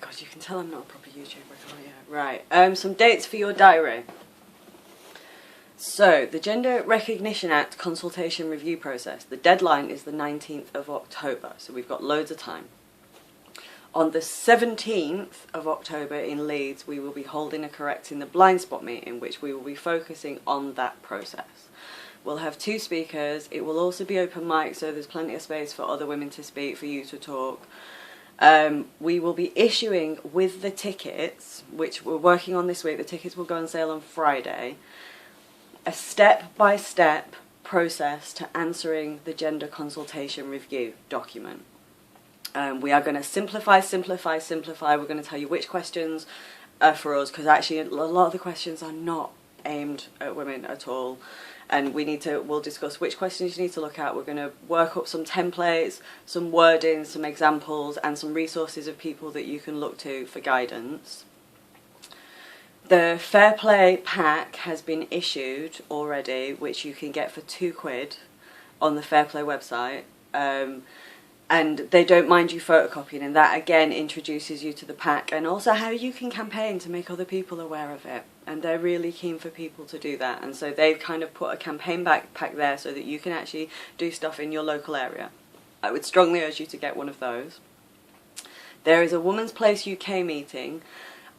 God, you can tell I'm not a proper YouTuber, can't you? Right, some dates for your diary. So, the Gender Recognition Act consultation review process. The deadline is the 19th of October, so we've got loads of time. On the 17th of October in Leeds, we will be holding a Correcting the Blind Spot meeting, which we will be focusing on that process. We'll have 2 speakers. It will also be open mic, so there's plenty of space for other women to speak, for you to talk. We will be issuing with the tickets, which we're working on this week. The tickets will go on sale on Friday. A step-by-step process to answering the gender consultation review document. We are going to simplify. We're going to tell you which questions are for us, because actually a lot of the questions are not aimed at women at all. And we'll discuss which questions you need to look at. We're going to work up some templates, some wording, some examples, and some resources of people that you can look to for guidance. The Fair Play pack has been issued already, which you can get for £2 on the Fair Play website. And they don't mind you photocopying, and that again introduces you to the pack and also how you can campaign to make other people aware of it. And they're really keen for people to do that, and so they've kind of put a campaign backpack there so that you can actually do stuff in your local area. I would strongly urge you to get one of those. There is a Women's Place UK meeting.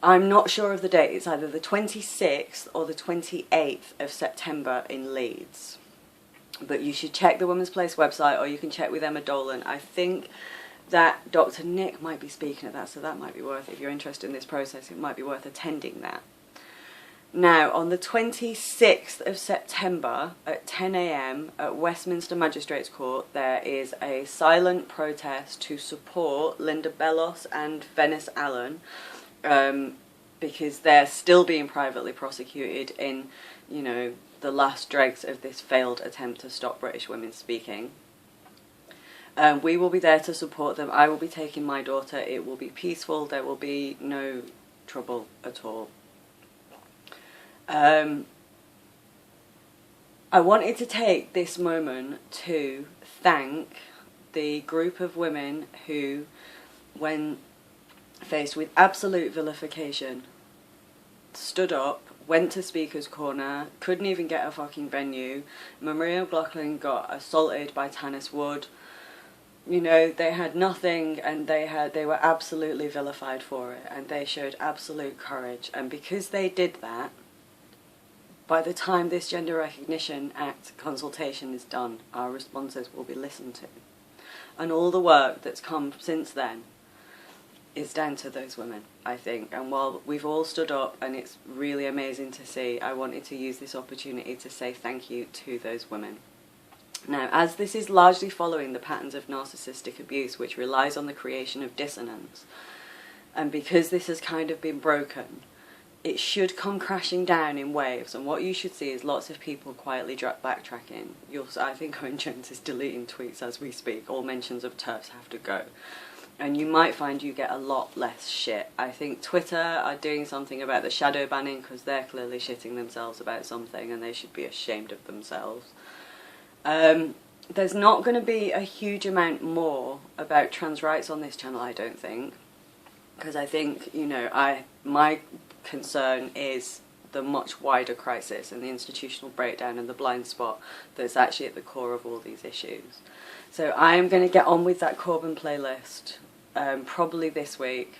I'm not sure of the date. It's either the 26th or the 28th of September in Leeds. But you should check the Women's Place website, or you can check with Emma Dolan. I think that Dr. Nick might be speaking at that, so that might be worth, if you're interested in this process, it might be worth attending that. Now, on the 26th of September at 10 AM at Westminster Magistrates Court, there is a silent protest to support Linda Bellos and Venice Allen, because they're still being privately prosecuted in, you know, the last dregs of this failed attempt to stop British women speaking. We will be there to support them. I will be taking my daughter. It will be peaceful. There will be no trouble at all. I wanted to take this moment to thank the group of women who, when faced with absolute vilification, stood up, went to Speaker's Corner, couldn't even get a fucking venue. Maria McLaughlin got assaulted by Tanis Wood. You know, they had nothing, and they were absolutely vilified for it, and they showed absolute courage. And because they did that, by the time this Gender Recognition Act consultation is done, our responses will be listened to. And all the work that's come since then is down to those women, I think. And while we've all stood up and it's really amazing to see, I wanted to use this opportunity to say thank you to those women. Now, as this is largely following the patterns of narcissistic abuse, which relies on the creation of dissonance, and because this has kind of been broken, it should come crashing down in waves, and what you should see is lots of people quietly backtracking. I think Owen Jones is deleting tweets as we speak. All mentions of TERFs have to go. And you might find you get a lot less shit. I think Twitter are doing something about the shadow banning, because they're clearly shitting themselves about something and they should be ashamed of themselves. There's not going to be a huge amount more about trans rights on this channel, I don't think. Because I think, you know, my concern is the much wider crisis and the institutional breakdown and the blind spot that's actually at the core of all these issues. So I am going to get on with that Corbyn playlist. Probably this week.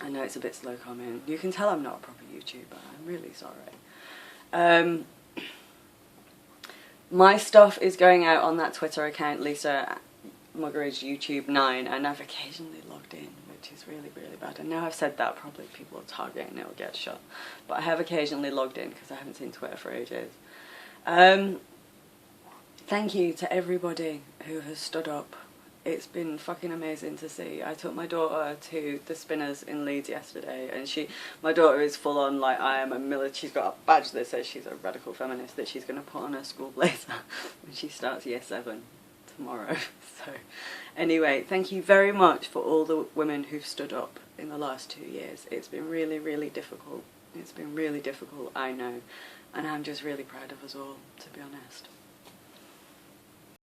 I know it's a bit slow coming. You can tell I'm not a proper YouTuber. I'm really sorry. My stuff is going out on that Twitter account, Lisa Muggeridge YouTube 9, and I've occasionally logged in, which is really, really bad. And now I've said that, probably people are targeting it will get shot. But I have occasionally logged in because I haven't seen Twitter for ages. Thank you to everybody who has stood up. It's been fucking amazing to see. I took my daughter to the Spinners in Leeds yesterday, and my daughter is full on like I am a military. She's got a badge that says she's a radical feminist that she's going to put on her school blazer when she starts year 7 tomorrow. So anyway, thank you very much for all the women who've stood up in the last 2 years. It's been really, really difficult. It's been really difficult, I know, and I'm just really proud of us all, to be honest.